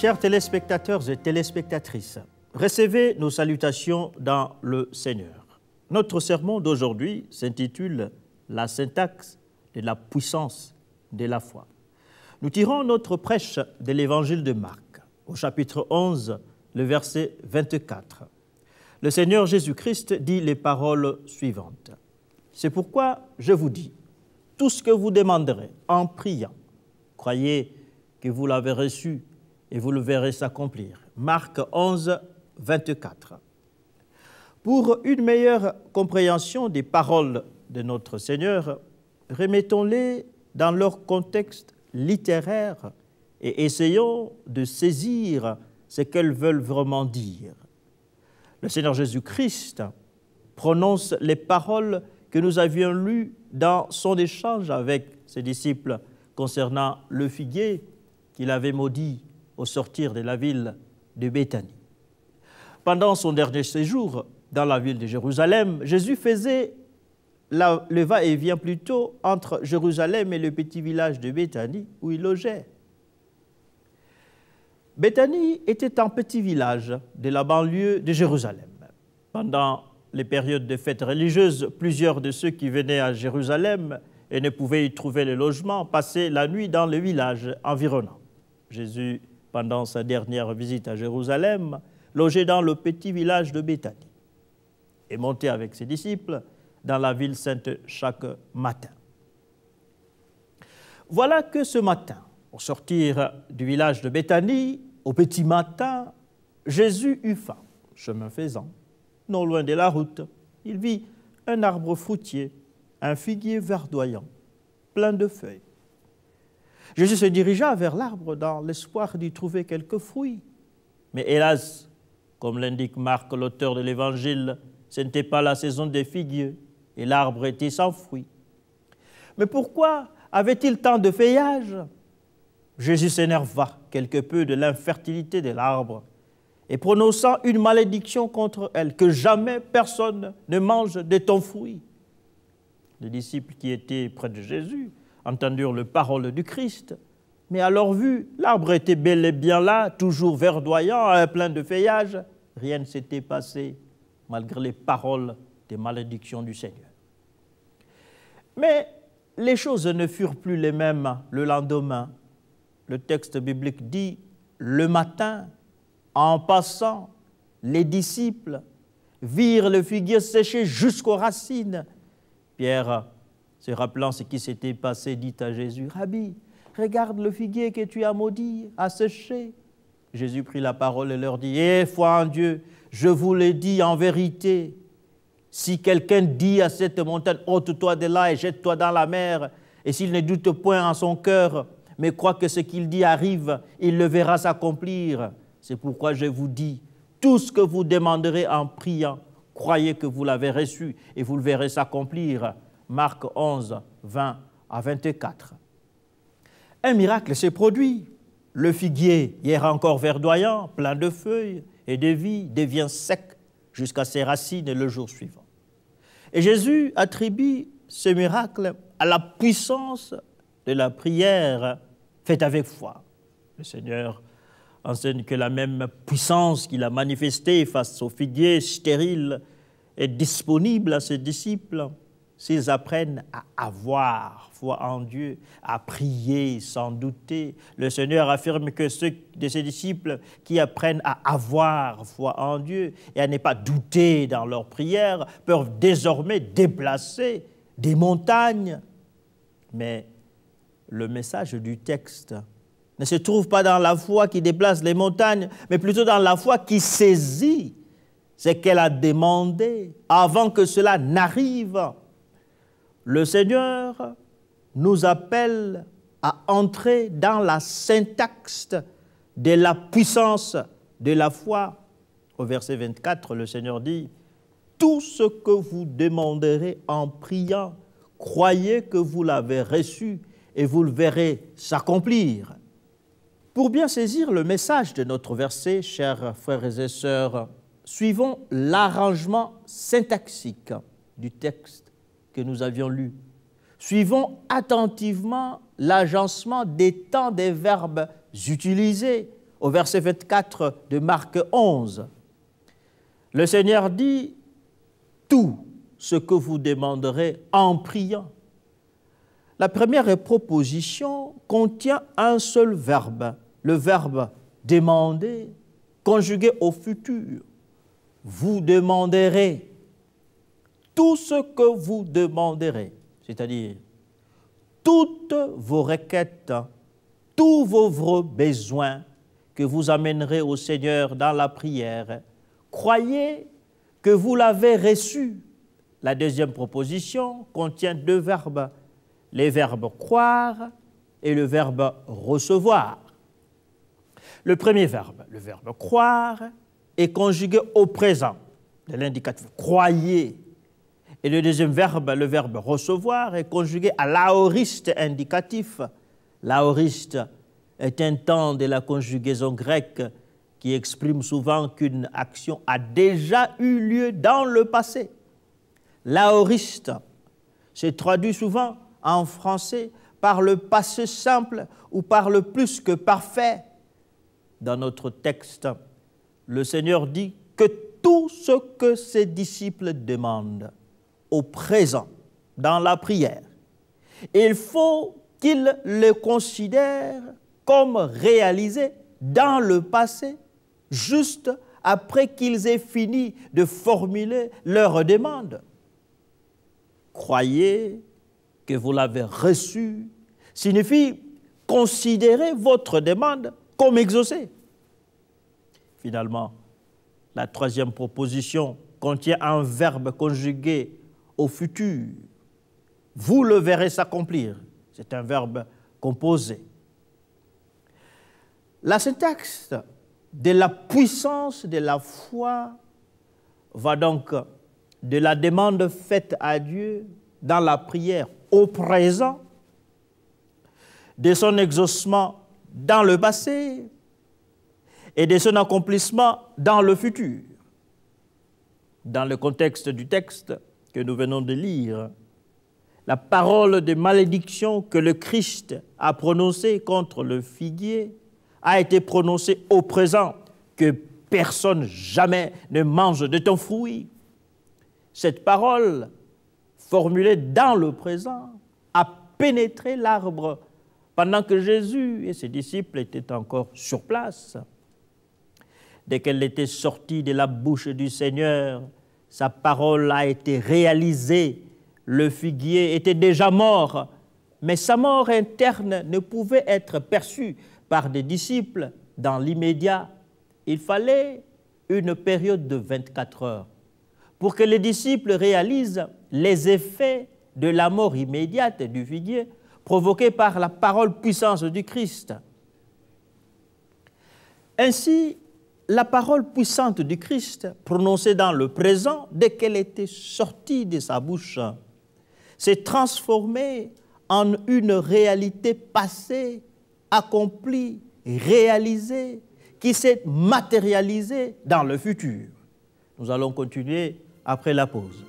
Chers téléspectateurs et téléspectatrices, recevez nos salutations dans le Seigneur. Notre sermon d'aujourd'hui s'intitule « La syntaxe de la puissance de la foi ». Nous tirons notre prêche de l'évangile de Marc, au chapitre 11, le verset 24. Le Seigneur Jésus-Christ dit les paroles suivantes. « C'est pourquoi je vous dis, tout ce que vous demanderez en priant, croyez que vous l'avez reçu et vous le verrez s'accomplir. » Marc 11, 24. Pour une meilleure compréhension des paroles de notre Seigneur, remettons-les dans leur contexte littéraire et essayons de saisir ce qu'elles veulent vraiment dire. Le Seigneur Jésus-Christ prononce les paroles que nous avions lues dans son échange avec ses disciples concernant le figuier qu'il avait maudit au sortir de la ville de Béthanie. Pendant son dernier séjour dans la ville de Jérusalem, Jésus faisait le va-et-vient plutôt entre Jérusalem et le petit village de Béthanie où il logeait. Béthanie était un petit village de la banlieue de Jérusalem. Pendant les périodes de fêtes religieuses, plusieurs de ceux qui venaient à Jérusalem et ne pouvaient y trouver le logement passaient la nuit dans le village environnant. Jésus, pendant sa dernière visite à Jérusalem, logeait dans le petit village de Béthanie et montait avec ses disciples dans la ville sainte chaque matin. Voilà que ce matin, au sortir du village de Béthanie, au petit matin, Jésus eut faim, chemin faisant. Non loin de la route, il vit un arbre fruitier, un figuier verdoyant, plein de feuilles. Jésus se dirigea vers l'arbre dans l'espoir d'y trouver quelques fruits. Mais hélas, comme l'indique Marc, l'auteur de l'Évangile, ce n'était pas la saison des figues et l'arbre était sans fruits. Mais pourquoi avait-il tant de feuillage? Jésus s'énerva quelque peu de l'infertilité de l'arbre et prononçant une malédiction contre elle, que jamais personne ne mange de ton fruit. Les disciples qui étaient près de Jésus entendirent les paroles du Christ, mais à leur vue, l'arbre était bel et bien là, toujours verdoyant, plein de feuillage. Rien ne s'était passé, malgré les paroles des malédictions du Seigneur. Mais les choses ne furent plus les mêmes le lendemain. Le texte biblique dit, le matin, en passant, les disciples virent le figuier séché jusqu'aux racines. Pierre, se rappelant ce qui s'était passé, dit à Jésus, « Rabbi, regarde le figuier que tu as maudit, a séché. » Jésus prit la parole et leur dit, « Eh, foi en Dieu, je vous le dis en vérité, si quelqu'un dit à cette montagne, ôte-toi de là et jette-toi dans la mer, et s'il ne doute point en son cœur, mais croit que ce qu'il dit arrive, il le verra s'accomplir. C'est pourquoi je vous dis, tout ce que vous demanderez en priant, croyez que vous l'avez reçu et vous le verrez s'accomplir. » Marc 11, 20 à 24. Un miracle s'est produit. Le figuier, hier encore verdoyant, plein de feuilles et de vie, devient sec jusqu'à ses racines le jour suivant. Et Jésus attribue ce miracle à la puissance de la prière faite avec foi. Le Seigneur enseigne que la même puissance qu'il a manifestée face au figuier stérile est disponible à ses disciples s'ils apprennent à avoir foi en Dieu, à prier sans douter. Le Seigneur affirme que ceux de ses disciples qui apprennent à avoir foi en Dieu et à ne pas douter dans leur prière peuvent désormais déplacer des montagnes. Mais le message du texte ne se trouve pas dans la foi qui déplace les montagnes, mais plutôt dans la foi qui saisit ce qu'elle a demandé avant que cela n'arrive. Le Seigneur nous appelle à entrer dans la syntaxe de la puissance de la foi. Au verset 24, le Seigneur dit « Tout ce que vous demanderez en priant, croyez que vous l'avez reçu et vous le verrez s'accomplir. » Pour bien saisir le message de notre verset, chers frères et sœurs, suivons l'arrangement syntaxique du texte que nous avions lu. Suivons attentivement l'agencement des temps des verbes utilisés au verset 24 de Marc 11. Le Seigneur dit « Tout ce que vous demanderez en priant ». La première proposition contient un seul verbe, le verbe « demander », conjugué au futur. Vous demanderez tout ce que vous demanderez, c'est-à-dire toutes vos requêtes, tous vos besoins que vous amènerez au Seigneur dans la prière. Croyez que vous l'avez reçu. La deuxième proposition contient deux verbes, les verbes croire et le verbe recevoir. Le premier verbe, le verbe croire, est conjugué au présent de l'indicatif croyez. Et le deuxième verbe, le verbe recevoir, est conjugué à l'aoriste indicatif. L'aoriste est un temps de la conjugaison grecque qui exprime souvent qu'une action a déjà eu lieu dans le passé. L'aoriste se traduit souvent en français par le passé simple ou par le plus que parfait. Dans notre texte, le Seigneur dit que tout ce que ses disciples demandent au présent, dans la prière, il faut qu'ils le considèrent comme réalisé dans le passé, juste après qu'ils aient fini de formuler leurs demandes. Croyez que vous l'avez reçu signifie considérer votre demande comme exaucée. Finalement, la troisième proposition contient un verbe conjugué au futur. Vous le verrez s'accomplir. C'est un verbe composé. La syntaxe de la puissance de la foi va donc de la demande faite à Dieu dans la prière au présent, de son exaucement dans le passé et de son accomplissement dans le futur. Dans le contexte du texte que nous venons de lire, la parole de malédiction que le Christ a prononcée contre le figuier a été prononcée au présent, que personne jamais ne mange de ton fruit. Cette parole, formulée dans le présent, a pénétré l'arbre pendant que Jésus et ses disciples étaient encore sur place. Dès qu'elle était sortie de la bouche du Seigneur, sa parole a été réalisée. Le figuier était déjà mort, mais sa mort interne ne pouvait être perçue par des disciples dans l'immédiat. Il fallait une période de 24 heures pour que les disciples réalisent les effets de la mort immédiate du figuier provoquée par la parole puissante du Christ. Ainsi, la parole puissante du Christ, prononcée dans le présent, dès qu'elle était sortie de sa bouche, s'est transformée en une réalité passée, accomplie, réalisée, qui s'est matérialisée dans le futur. Nous allons continuer après la pause.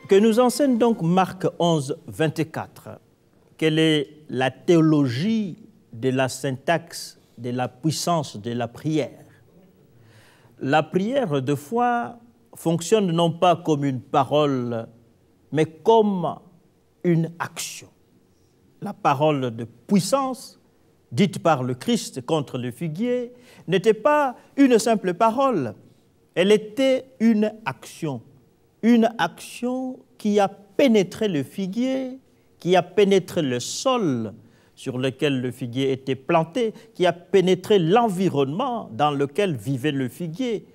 Que nous enseigne donc Marc 11, 24. Quelle est la théologie de la syntaxe, de la puissance de la prière? La prière de foi fonctionne non pas comme une parole, mais comme une action. La parole de puissance, dite par le Christ contre le figuier, n'était pas une simple parole, elle était une action qui a pénétré le figuier, qui a pénétré le sol sur lequel le figuier était planté, qui a pénétré l'environnement dans lequel vivait le figuier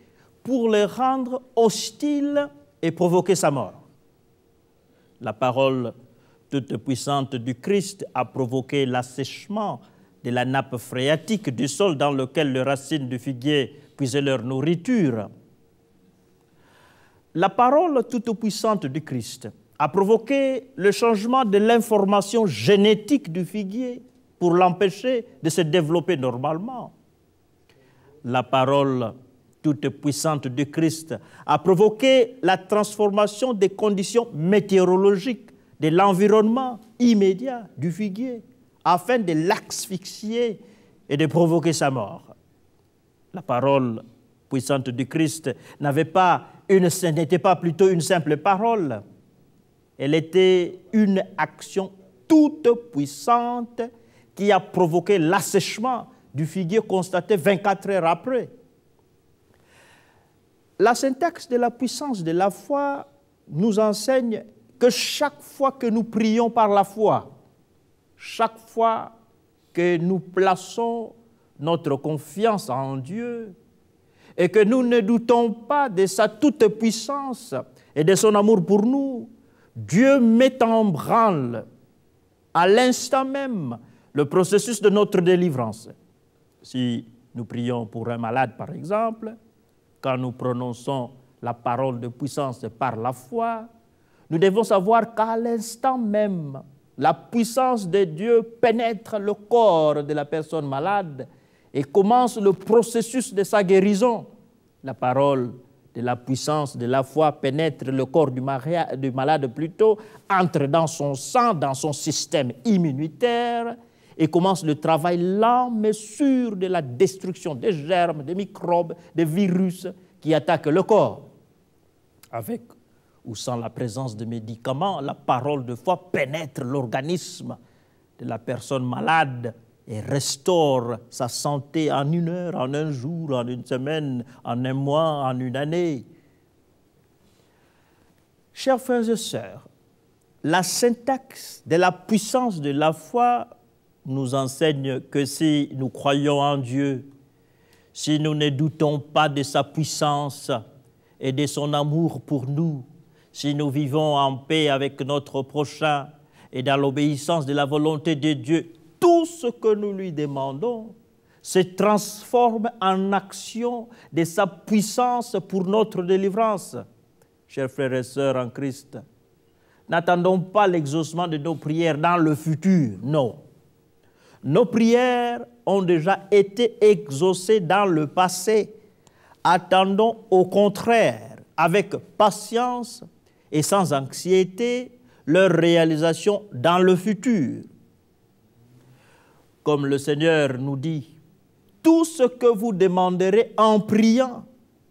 pour le rendre hostile et provoquer sa mort. La parole toute puissante du Christ a provoqué l'assèchement de la nappe phréatique du sol dans lequel les racines du figuier puisaient leur nourriture. La parole toute puissante du Christ a provoqué le changement de l'information génétique du figuier pour l'empêcher de se développer normalement. La parole toute puissante du Christ a provoqué la transformation des conditions météorologiques de l'environnement immédiat du figuier afin de l'asphyxier et de provoquer sa mort. La parole puissante du Christ n'était pas plutôt une simple parole, elle était une action toute puissante qui a provoqué l'assèchement du figuier constaté 24 heures après. La syntaxe de la puissance de la foi nous enseigne que chaque fois que nous prions par la foi, chaque fois que nous plaçons notre confiance en Dieu et que nous ne doutons pas de sa toute-puissance et de son amour pour nous, Dieu met en branle à l'instant même le processus de notre délivrance. Si nous prions pour un malade, par exemple, quand nous prononçons la parole de puissance par la foi, nous devons savoir qu'à l'instant même, la puissance de Dieu pénètre le corps de la personne malade et commence le processus de sa guérison. La parole de la puissance de la foi pénètre le corps du malade plutôt, entre dans son sang, dans son système immunitaire et commence le travail lent mais sûr de la destruction des germes, des microbes, des virus qui attaquent le corps. Avec ou sans la présence de médicaments, la parole de foi pénètre l'organisme de la personne malade et restaure sa santé en 1 heure, en 1 jour, en 1 semaine, en 1 mois, en 1 année. Chers frères et sœurs, la syntaxe de la puissance de la foi nous enseigne que si nous croyons en Dieu, si nous ne doutons pas de sa puissance et de son amour pour nous, si nous vivons en paix avec notre prochain et dans l'obéissance de la volonté de Dieu, tout ce que nous lui demandons se transforme en action de sa puissance pour notre délivrance. Chers frères et sœurs en Christ, n'attendons pas l'exaucement de nos prières dans le futur, non. Nos prières ont déjà été exaucées dans le passé. Attendons au contraire, avec patience et sans anxiété, leur réalisation dans le futur. Comme le Seigneur nous dit, tout ce que vous demanderez en priant,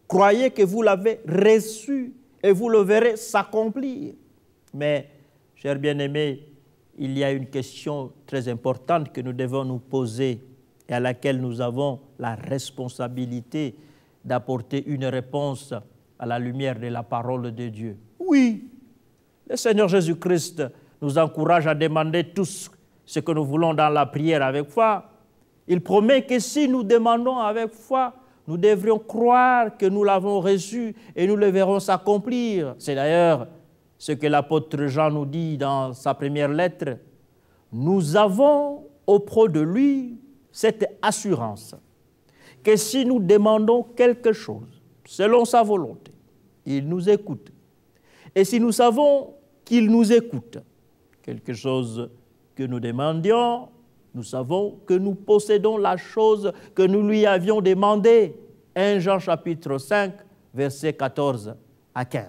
croyez que vous l'avez reçu et vous le verrez s'accomplir. Mais, chers bien-aimés, il y a une question très importante que nous devons nous poser et à laquelle nous avons la responsabilité d'apporter une réponse à la lumière de la parole de Dieu. Oui, le Seigneur Jésus-Christ nous encourage à demander tout ce que nous voulons dans la prière avec foi. Il promet que si nous demandons avec foi, nous devrions croire que nous l'avons reçu et nous le verrons s'accomplir. C'est d'ailleurs ce que l'apôtre Jean nous dit dans sa première lettre. Nous avons auprès de lui cette assurance que si nous demandons quelque chose selon sa volonté, il nous écoute. Et si nous savons qu'il nous écoute, quelque chose que nous demandions, nous savons que nous possédons la chose que nous lui avions demandée. 1 Jean chapitre 5, versets 14 à 15.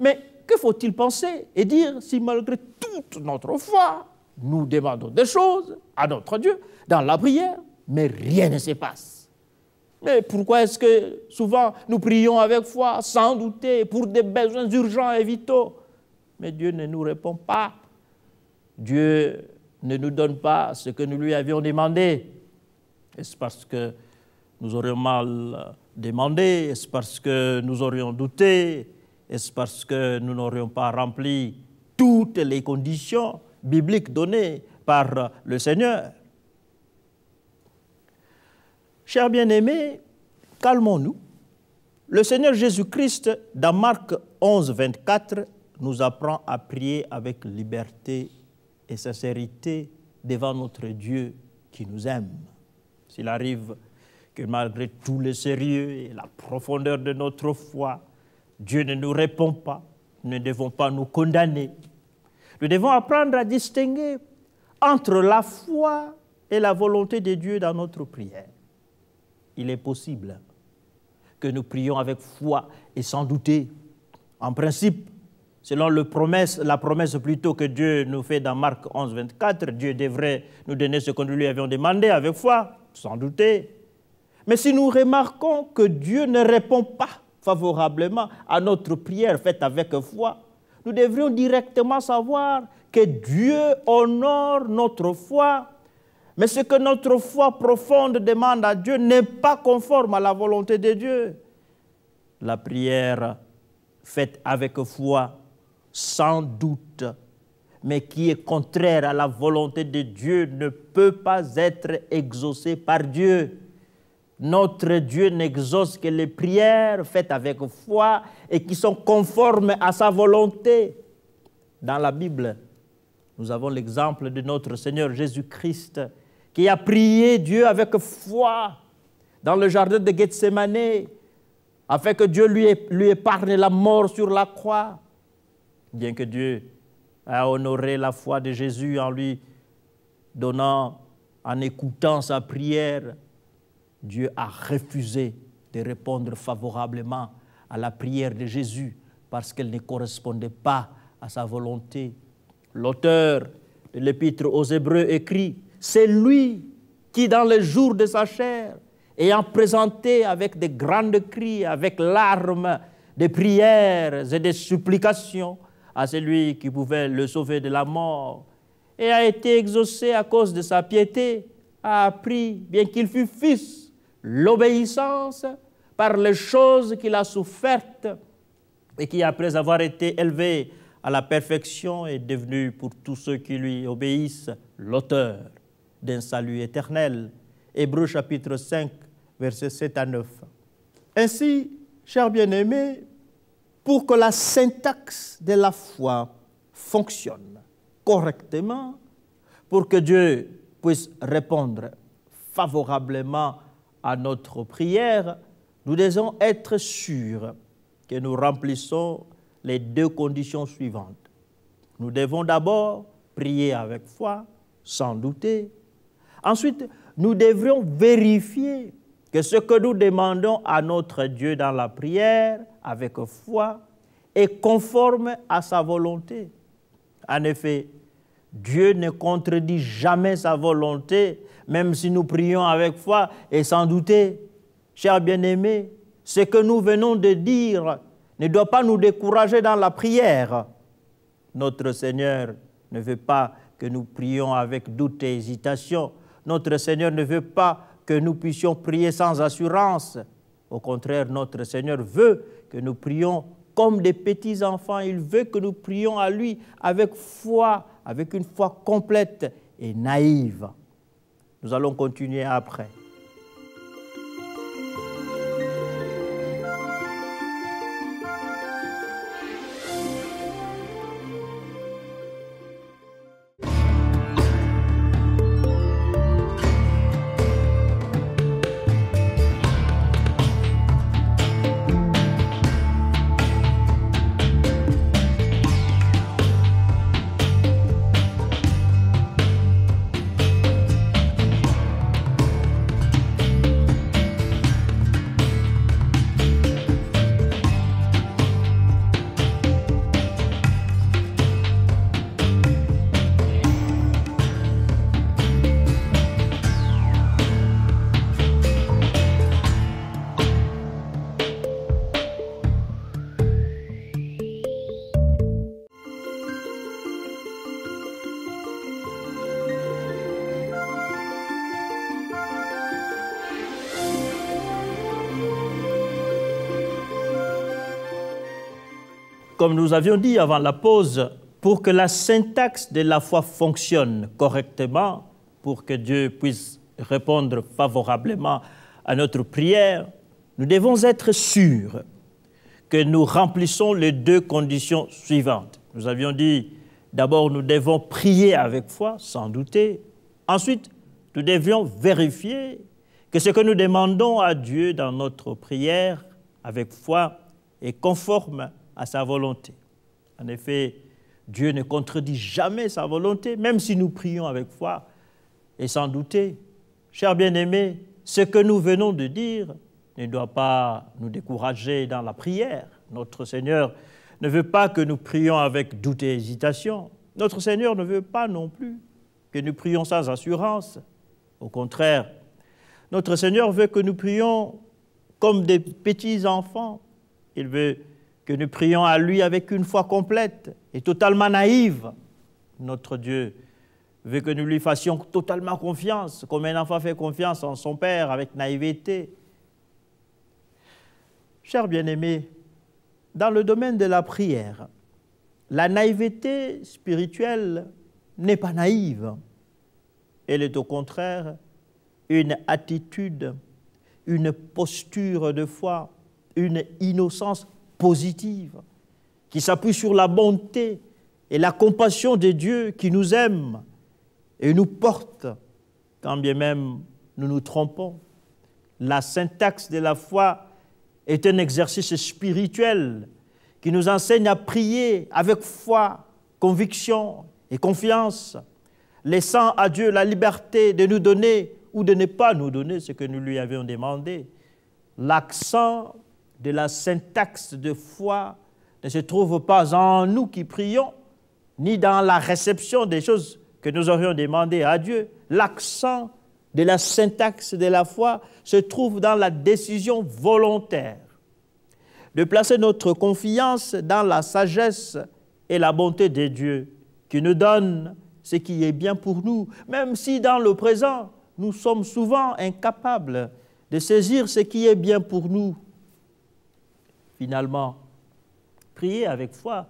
Mais que faut-il penser et dire si malgré toute notre foi, nous demandons des choses à notre Dieu dans la prière, mais rien ne se passe? Mais pourquoi est-ce que souvent nous prions avec foi, sans douter, pour des besoins urgents et vitaux? mais Dieu ne nous répond pas. Dieu ne nous donne pas ce que nous lui avions demandé. Est-ce parce que nous aurions mal demandé? Est-ce parce que nous aurions douté? Est-ce parce que nous n'aurions pas rempli toutes les conditions bibliques données par le Seigneur? Chers bien-aimés, calmons-nous. Le Seigneur Jésus-Christ, dans Marc 11, 24, nous apprend à prier avec liberté et sincérité devant notre Dieu qui nous aime. S'il arrive que malgré tout le sérieux et la profondeur de notre foi, Dieu ne nous répond pas, nous ne devons pas nous condamner. Nous devons apprendre à distinguer entre la foi et la volonté de Dieu dans notre prière. Il est possible que nous prions avec foi et sans douter. En principe, selon la promesse plutôt que Dieu nous fait dans Marc 11, 24, Dieu devrait nous donner ce que nous lui avions demandé avec foi, sans douter. Mais si nous remarquons que Dieu ne répond pas favorablement à notre prière faite avec foi, nous devrions directement savoir que Dieu honore notre foi. Mais ce que notre foi profonde demande à Dieu n'est pas conforme à la volonté de Dieu. La prière faite avec foi, sans doute, mais qui est contraire à la volonté de Dieu, ne peut pas être exaucée par Dieu. Notre Dieu n'exauce que les prières faites avec foi et qui sont conformes à sa volonté. Dans la Bible, nous avons l'exemple de notre Seigneur Jésus-Christ qui a prié Dieu avec foi dans le jardin de Gethsémane afin que Dieu lui épargne la mort sur la croix. Bien que Dieu a honoré la foi de Jésus en lui donnant, en écoutant sa prière, Dieu a refusé de répondre favorablement à la prière de Jésus parce qu'elle ne correspondait pas à sa volonté. L'auteur de l'Épître aux Hébreux écrit « C'est lui qui, dans les jours de sa chair, ayant présenté avec de grandes cris, avec larmes, des prières et des supplications à celui qui pouvait le sauver de la mort, et a été exaucé à cause de sa piété, a appris, bien qu'il fût fils, l'obéissance par les choses qu'il a souffertes et qui, après avoir été élevé à la perfection, est devenu pour tous ceux qui lui obéissent l'auteur d'un salut éternel. Hébreux chapitre 5, versets 7 à 9. Ainsi, chers bien-aimés, pour que la syntaxe de la foi fonctionne correctement, pour que Dieu puisse répondre favorablement à notre prière, nous devons être sûrs que nous remplissons les deux conditions suivantes. Nous devons d'abord prier avec foi, sans douter. Ensuite, nous devrions vérifier que ce que nous demandons à notre Dieu dans la prière, avec foi, est conforme à sa volonté. En effet, Dieu ne contredit jamais sa volonté, même si nous prions avec foi et sans douter. Chers bien-aimés, ce que nous venons de dire ne doit pas nous décourager dans la prière. Notre Seigneur ne veut pas que nous prions avec doute et hésitation. Notre Seigneur ne veut pas que nous puissions prier sans assurance. Au contraire, notre Seigneur veut que nous prions comme des petits enfants. Il veut que nous prions à lui avec foi, avec une foi complète et naïve. Nous allons continuer après. Comme nous avions dit avant la pause, pour que la syntaxe de la foi fonctionne correctement, pour que Dieu puisse répondre favorablement à notre prière, nous devons être sûrs que nous remplissons les deux conditions suivantes. Nous avions dit, d'abord, nous devons prier avec foi, sans douter. Ensuite, nous devions vérifier que ce que nous demandons à Dieu dans notre prière avec foi est conforme à sa volonté. En effet, Dieu ne contredit jamais sa volonté, même si nous prions avec foi et sans douter. Chers bien-aimés, ce que nous venons de dire ne doit pas nous décourager dans la prière. Notre Seigneur ne veut pas que nous prions avec doute et hésitation. Notre Seigneur ne veut pas non plus que nous prions sans assurance. Au contraire, notre Seigneur veut que nous prions comme des petits enfants. Il veut que nous prions à lui avec une foi complète et totalement naïve. Notre Dieu veut que nous lui fassions totalement confiance, comme un enfant fait confiance en son Père avec naïveté. Chers bien-aimés, dans le domaine de la prière, la naïveté spirituelle n'est pas naïve. Elle est au contraire une attitude, une posture de foi, une innocence positive qui s'appuie sur la bonté et la compassion de Dieu qui nous aime et nous porte quand bien même nous nous trompons. La syntaxe de la foi est un exercice spirituel qui nous enseigne à prier avec foi, conviction et confiance, laissant à Dieu la liberté de nous donner ou de ne pas nous donner ce que nous lui avions demandé. L'accent de la syntaxe de foi ne se trouve pas en nous qui prions, ni dans la réception des choses que nous aurions demandées à Dieu. L'accent de la syntaxe de la foi se trouve dans la décision volontaire de placer notre confiance dans la sagesse et la bonté de Dieu qui nous donne ce qui est bien pour nous, même si dans le présent, nous sommes souvent incapables de saisir ce qui est bien pour nous. Finalement, prier avec foi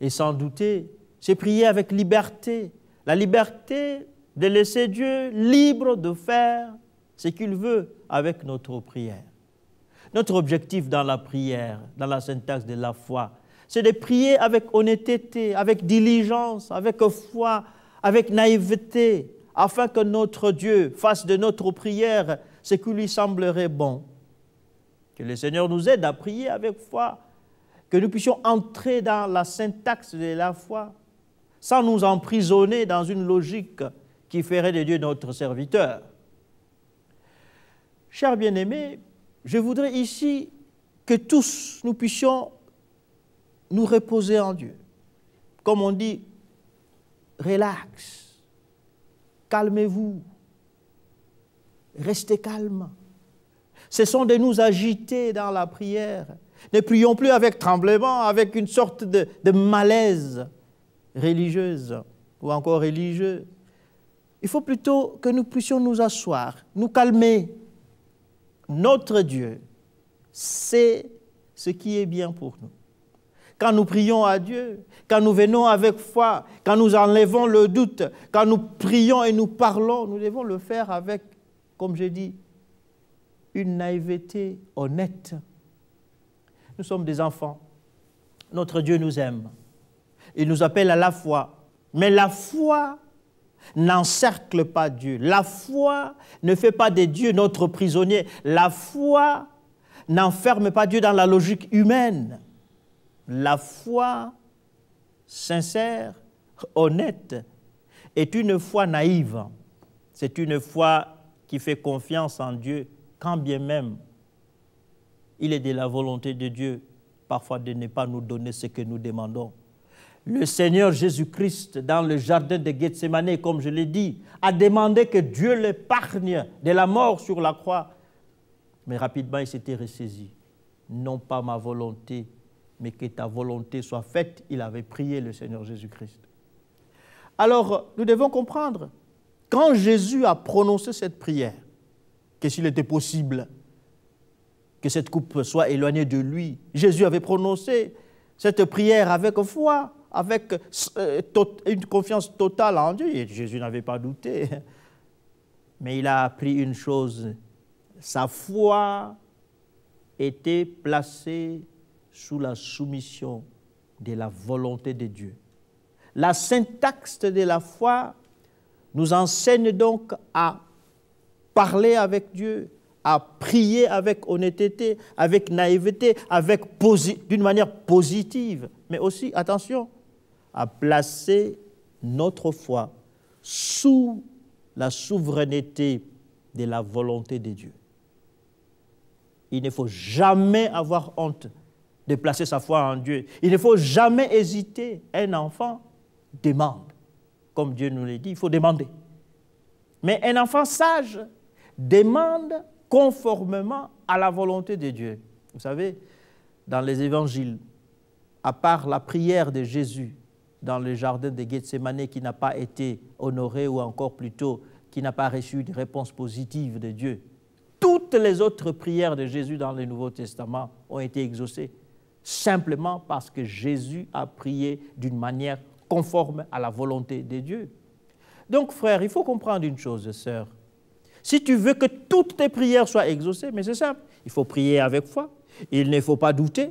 et sans douter, c'est prier avec liberté, la liberté de laisser Dieu libre de faire ce qu'il veut avec notre prière. Notre objectif dans la prière, dans la syntaxe de la foi, c'est de prier avec honnêteté, avec diligence, avec foi, avec naïveté, afin que notre Dieu fasse de notre prière ce qui lui semblerait bon. Que le Seigneur nous aide à prier avec foi, que nous puissions entrer dans la syntaxe de la foi, sans nous emprisonner dans une logique qui ferait de Dieu notre serviteur. Chers bien-aimés, je voudrais ici que tous nous puissions nous reposer en Dieu. Comme on dit, relax, calmez-vous, restez calme. Cessons de nous agiter dans la prière. Ne prions plus avec tremblement, avec une sorte de malaise religieuse ou encore religieux. Il faut plutôt que nous puissions nous asseoir, nous calmer. Notre Dieu sait ce qui est bien pour nous. Quand nous prions à Dieu, quand nous venons avec foi, quand nous enlevons le doute, quand nous prions et nous parlons, nous devons le faire avec, comme j'ai dit, une naïveté honnête. Nous sommes des enfants. Notre Dieu nous aime. Il nous appelle à la foi. Mais la foi n'encercle pas Dieu. La foi ne fait pas de Dieu notre prisonnier. La foi n'enferme pas Dieu dans la logique humaine. La foi sincère, honnête, est une foi naïve. C'est une foi qui fait confiance en Dieu, quand bien même il est de la volonté de Dieu parfois de ne pas nous donner ce que nous demandons. Le Seigneur Jésus-Christ, dans le jardin de Gethsémane, comme je l'ai dit, a demandé que Dieu l'épargne de la mort sur la croix. Mais rapidement, il s'était ressaisi. Non pas ma volonté, mais que ta volonté soit faite. Il avait prié le Seigneur Jésus-Christ. Alors, nous devons comprendre, quand Jésus a prononcé cette prière, que s'il était possible que cette coupe soit éloignée de lui, Jésus avait prononcé cette prière avec foi, avec une confiance totale en Dieu. Et Jésus n'avait pas douté. Mais il a appris une chose, sa foi était placée sous la soumission de la volonté de Dieu. La syntaxe de la foi nous enseigne donc à parler avec Dieu, à prier avec honnêteté, avec naïveté, d'une manière positive, mais aussi, attention, à placer notre foi sous la souveraineté de la volonté de Dieu. Il ne faut jamais avoir honte de placer sa foi en Dieu. Il ne faut jamais hésiter. Un enfant demande. Comme Dieu nous l'a dit, il faut demander. Mais un enfant sage demande conformément à la volonté de Dieu. Vous savez, dans les évangiles, à part la prière de Jésus dans le jardin de Gethsémane qui n'a pas été honorée, ou encore plutôt qui n'a pas reçu une réponse positive de Dieu, toutes les autres prières de Jésus dans le Nouveau Testament ont été exaucées simplement parce que Jésus a prié d'une manière conforme à la volonté de Dieu. Donc, frère, il faut comprendre une chose, sœur. Si tu veux que toutes tes prières soient exaucées, mais c'est simple, il faut prier avec foi, il ne faut pas douter,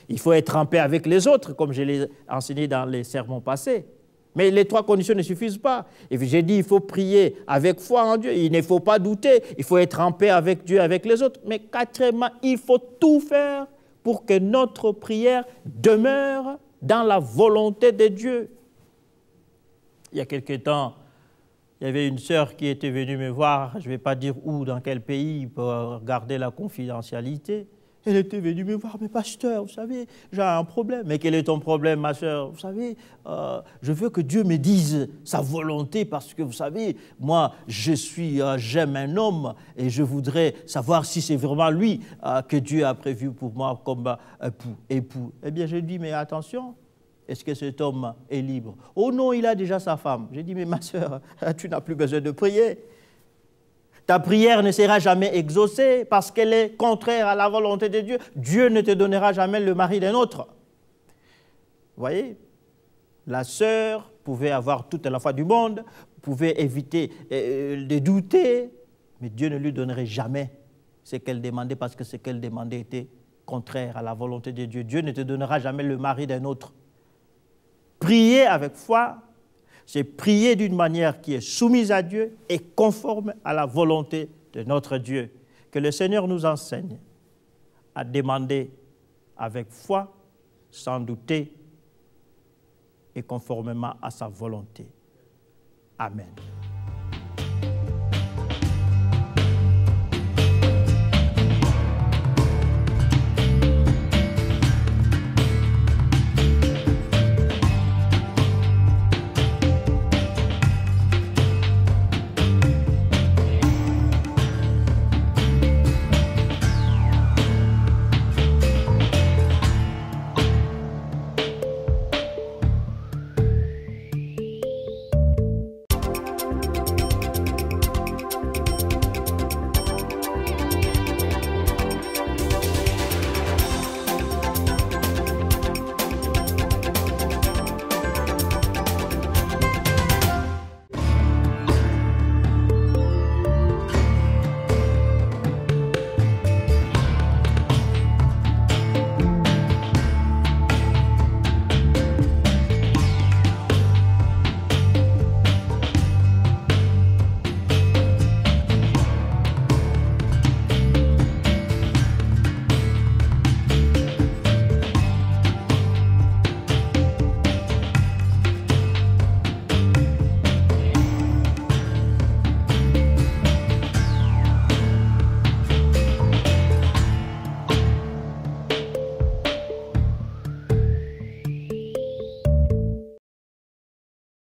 il faut être en paix avec les autres, comme je l'ai enseigné dans les sermons passés. Mais les trois conditions ne suffisent pas. Et j'ai dit, il faut prier avec foi en Dieu, il ne faut pas douter, il faut être en paix avec Dieu, avec les autres. Mais quatrièmement, il faut tout faire pour que notre prière demeure dans la volonté de Dieu. Il y a quelque temps, il y avait une sœur qui était venue me voir, je ne vais pas dire où, dans quel pays, pour garder la confidentialité. Elle était venue me voir, mais pasteur, vous savez, j'ai un problème. Mais quel est ton problème, ma sœur? Vous savez, je veux que Dieu me dise sa volonté parce que, vous savez, moi, j'aime un homme et je voudrais savoir si c'est vraiment lui que Dieu a prévu pour moi comme époux. Eh bien, je dis, mais attention, est-ce que cet homme est libre? Oh non, il a déjà sa femme. J'ai dit, mais ma sœur, tu n'as plus besoin de prier. Ta prière ne sera jamais exaucée parce qu'elle est contraire à la volonté de Dieu. Dieu ne te donnera jamais le mari d'un autre. Vous voyez, la sœur pouvait avoir toute la foi du monde, pouvait éviter de douter, mais Dieu ne lui donnerait jamais ce qu'elle demandait parce que ce qu'elle demandait était contraire à la volonté de Dieu. Dieu ne te donnera jamais le mari d'un autre. Prier avec foi, c'est prier d'une manière qui est soumise à Dieu et conforme à la volonté de notre Dieu. Que le Seigneur nous enseigne à demander avec foi, sans douter et conformément à sa volonté. Amen.